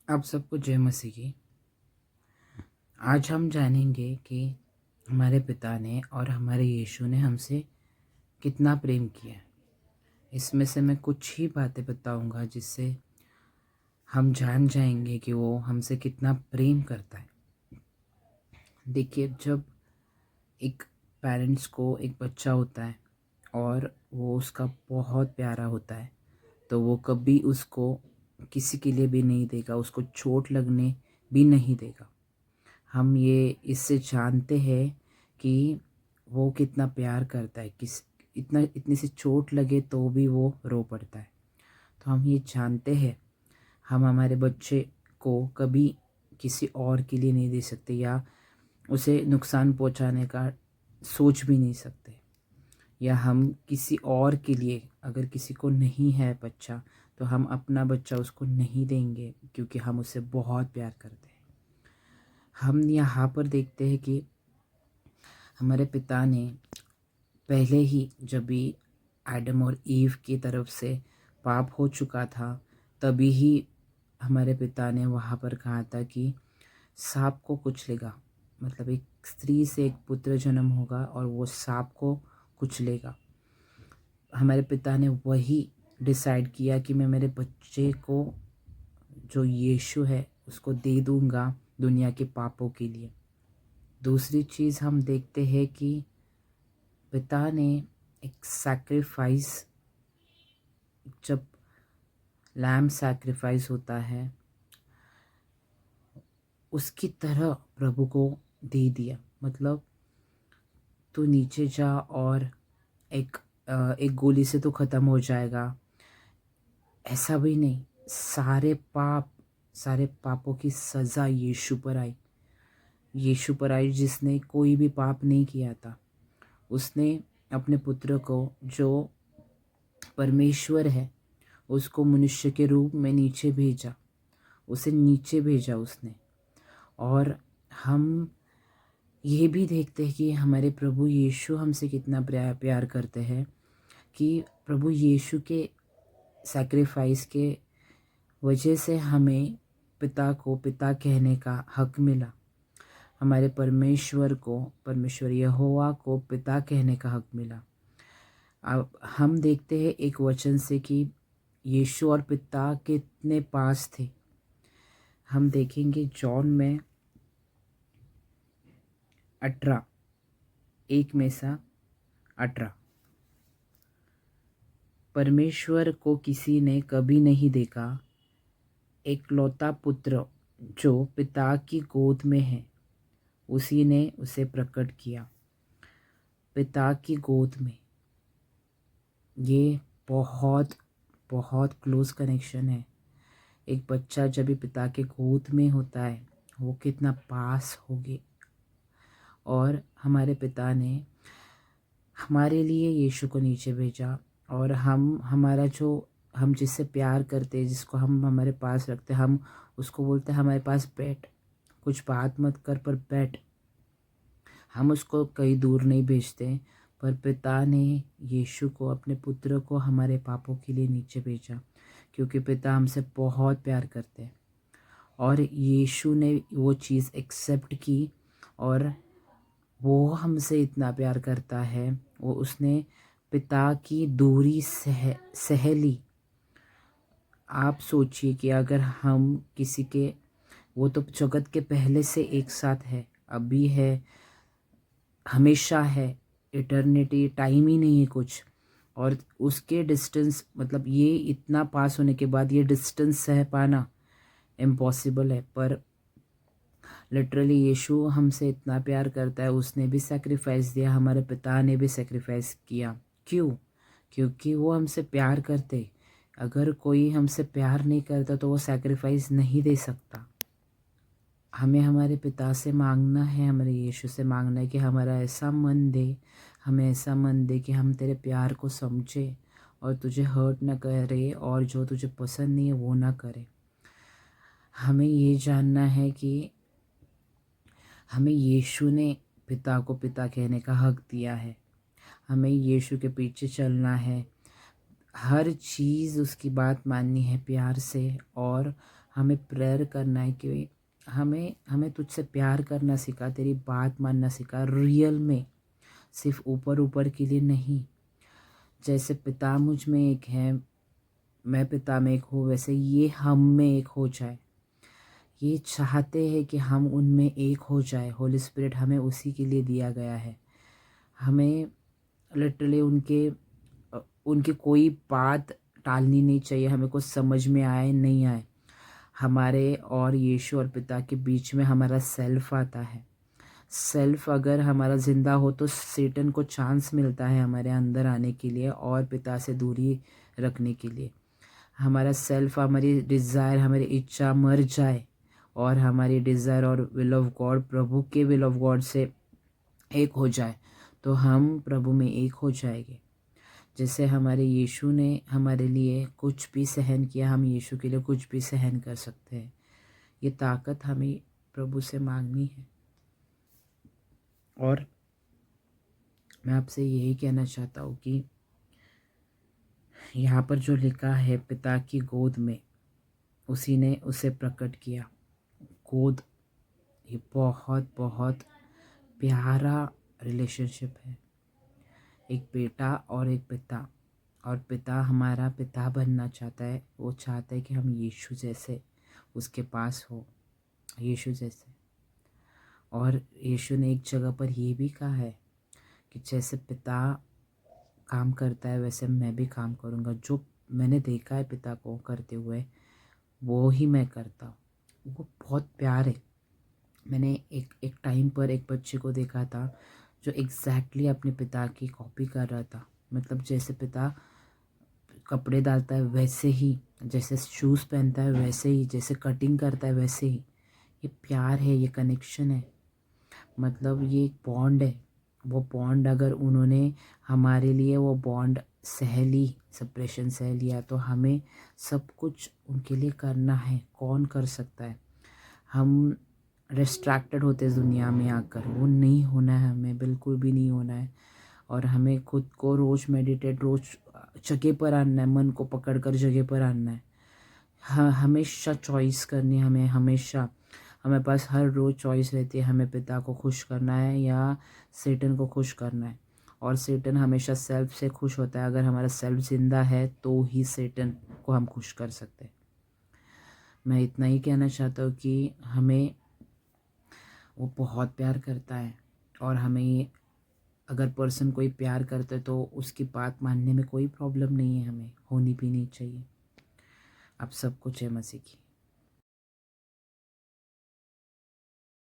आप सबको जय मसीह की। आज हम जानेंगे कि हमारे पिता ने और हमारे यीशु ने हमसे कितना प्रेम किया है। इसमें से मैं कुछ ही बातें बताऊंगा जिससे हम जान जाएंगे कि वो हमसे कितना प्रेम करता है। देखिए, जब एक पेरेंट्स को एक बच्चा होता है और वो उसका बहुत प्यारा होता है, तो वो कभी उसको किसी के लिए भी नहीं देगा, उसको चोट लगने भी नहीं देगा। हम ये इससे जानते हैं कि वो कितना प्यार करता है, इतनी सी चोट लगे तो भी वो रो पड़ता है। तो हम ये जानते हैं हम हमारे बच्चे को कभी किसी और के लिए नहीं दे सकते या उसे नुकसान पहुंचाने का सोच भी नहीं सकते। या हम किसी और के लिए, अगर किसी को नहीं है बच्चा, तो हम अपना बच्चा उसको नहीं देंगे क्योंकि हम उसे बहुत प्यार करते हैं। हम यहाँ पर देखते हैं कि हमारे पिता ने पहले ही, जब भी एडम और ईव की तरफ से पाप हो चुका था, तभी ही हमारे पिता ने वहाँ पर कहा था कि सांप को कुचलेगा, मतलब एक स्त्री से एक पुत्र जन्म होगा और वो सांप को कुचलेगा। हमारे पिता ने वही डिसाइड किया कि मैं मेरे बच्चे को, जो यीशु है, उसको दे दूँगा दुनिया के पापों के लिए। दूसरी चीज़ हम देखते हैं कि पिता ने एक सैक्रिफाइस, जब लैम सैक्रिफाइस होता है, उसकी तरह प्रभु को दे दिया। मतलब तू नीचे जा और एक गोली से तो ख़त्म हो जाएगा, ऐसा भी नहीं। सारे पापों की सज़ा यीशु पर आई जिसने कोई भी पाप नहीं किया था। उसने अपने पुत्र को, जो परमेश्वर है, उसको मनुष्य के रूप में नीचे भेजा, उसे नीचे भेजा उसने। और हम ये भी देखते हैं कि हमारे प्रभु यीशु हमसे कितना प्यार करते हैं कि प्रभु यीशु के सैक्रिफाइस के वजह से हमें पिता को पिता कहने का हक मिला। हमारे परमेश्वर यहोवा को पिता कहने का हक मिला। अब हम देखते हैं एक वचन से कि यीशु और पिता कितने पास थे। हम देखेंगे जॉन में 18, 1 में से 18, परमेश्वर को किसी ने कभी नहीं देखा, एकलौता पुत्र जो पिता की गोद में है, उसी ने उसे प्रकट किया। पिता की गोद में, ये बहुत बहुत क्लोज कनेक्शन है। एक बच्चा जब भी पिता के गोद में होता है, वो कितना पास होगे। और हमारे पिता ने हमारे लिए यीशु को नीचे भेजा। और हम जिससे प्यार करते हैं, जिसको हम हमारे पास रखते हैं, हम उसको बोलते हैं हमारे पास बैठ, कुछ बात मत कर पर बैठ। हम उसको कहीं दूर नहीं भेजते, पर पिता ने यीशु को, अपने पुत्र को, हमारे पापों के लिए नीचे भेजा क्योंकि पिता हमसे बहुत प्यार करते हैं। और यीशु ने वो चीज़ एक्सेप्ट की और वो हमसे इतना प्यार करता है, वो उसने पिता की दूरी सह ली। आप सोचिए कि अगर हम किसी के, वो तो जगत के पहले से एक साथ है, अभी है, हमेशा है, इटर्निटी, टाइम ही नहीं है कुछ। और उसके डिस्टेंस, मतलब ये इतना पास होने के बाद ये डिस्टेंस सह पाना इम्पॉसिबल है। पर लिटरली यीशु हमसे इतना प्यार करता है, उसने भी सेक्रीफाइस दिया, हमारे पिता ने भी सेक्रीफाइस किया। क्यों? क्योंकि वो हमसे प्यार करते। अगर कोई हमसे प्यार नहीं करता तो वो सेक्रीफाइस नहीं दे सकता। हमें हमारे पिता से मांगना है, हमारे यीशु से मांगना है कि हमारा ऐसा मन दे, हमें ऐसा मन दे कि हम तेरे प्यार को समझे और तुझे हर्ट ना करे और जो तुझे पसंद नहीं है वो ना करे। हमें ये जानना है कि हमें यीशु ने पिता को पिता कहने का हक दिया है। हमें यीशु के पीछे चलना है, हर चीज़ उसकी बात माननी है प्यार से। और हमें प्रेयर करना है कि हमें हमें तुझसे प्यार करना सिखा, तेरी बात मानना सिखा, रियल में, सिर्फ ऊपर ऊपर के लिए नहीं। जैसे पिता मुझ में एक है, मैं पिता में एक हूँ, वैसे ये हम में एक हो जाए। ये चाहते हैं कि हम उनमें एक हो जाए। होली स्पिरिट हमें उसी के लिए दिया गया है। हमें लिटरली उनकी कोई बात टालनी नहीं चाहिए, हमें कुछ समझ में आए नहीं आए। हमारे और यीशु और पिता के बीच में हमारा सेल्फ आता है। सेल्फ अगर हमारा ज़िंदा हो तो सेटन को चांस मिलता है हमारे अंदर आने के लिए और पिता से दूरी रखने के लिए। हमारा सेल्फ, हमारी डिज़ायर, हमारी इच्छा मर जाए और हमारी डिज़ायर और विल ऑफ गॉड, प्रभु के विल ऑफ गॉड से एक हो जाए, तो हम प्रभु में एक हो जाएंगे। जैसे हमारे यीशु ने हमारे लिए कुछ भी सहन किया, हम यीशु के लिए कुछ भी सहन कर सकते हैं। ये ताकत हमें प्रभु से मांगनी है। और मैं आपसे यही कहना चाहता हूँ कि यहाँ पर जो लिखा है, पिता की गोद में उसी ने उसे प्रकट किया। गोद, ये बहुत बहुत प्यारा रिलेशनशिप है। एक बेटा और एक पिता, और पिता हमारा पिता बनना चाहता है। वो चाहता है कि हम यीशु जैसे उसके पास हो, यीशु जैसे। और यीशु ने एक जगह पर ये भी कहा है कि जैसे पिता काम करता है वैसे मैं भी काम करूँगा। जो मैंने देखा है पिता को करते हुए, वो ही मैं करता हूँ। वो बहुत प्यार है। मैंने एक टाइम पर एक बच्चे को देखा था जो एग्जैक्टली अपने पिता की कॉपी कर रहा था। मतलब जैसे पिता कपड़े डालता है वैसे ही, जैसे शूज़ पहनता है वैसे ही, जैसे कटिंग करता है वैसे ही। ये प्यार है, ये कनेक्शन है, मतलब ये एक बॉन्ड है। वो बॉन्ड अगर उन्होंने हमारे लिए वो बॉन्ड सह ली, सेपरेशन सह लिया, तो हमें सब कुछ उनके लिए करना है। कौन कर सकता है? हम डिस्ट्रैक्टेड होते इस दुनिया में आकर, वो नहीं होना है, हमें बिल्कुल भी नहीं होना है। और हमें खुद को रोज़ मेडिटेट, रोज़ जगह पर आना है, मन को पकड़ कर जगह पर आना है। हाँ, हमेशा चॉइस करनी है हमें, हमेशा हमें पास हर रोज़ चॉइस रहती है। हमें पिता को खुश करना है या सेटन को खुश करना है। और सेटन हमेशा सेल्फ से खुश होता है। अगर हमारा सेल्फ ज़िंदा है तो ही सेटन को हम खुश कर सकते हैं। मैं इतना ही कहना चाहता हूँ कि हमें वो बहुत प्यार करता है, और हमें अगर पर्सन कोई प्यार करता है तो उसकी बात मानने में कोई प्रॉब्लम नहीं है, हमें होनी भी नहीं चाहिए। आप सबको जय मसीह की।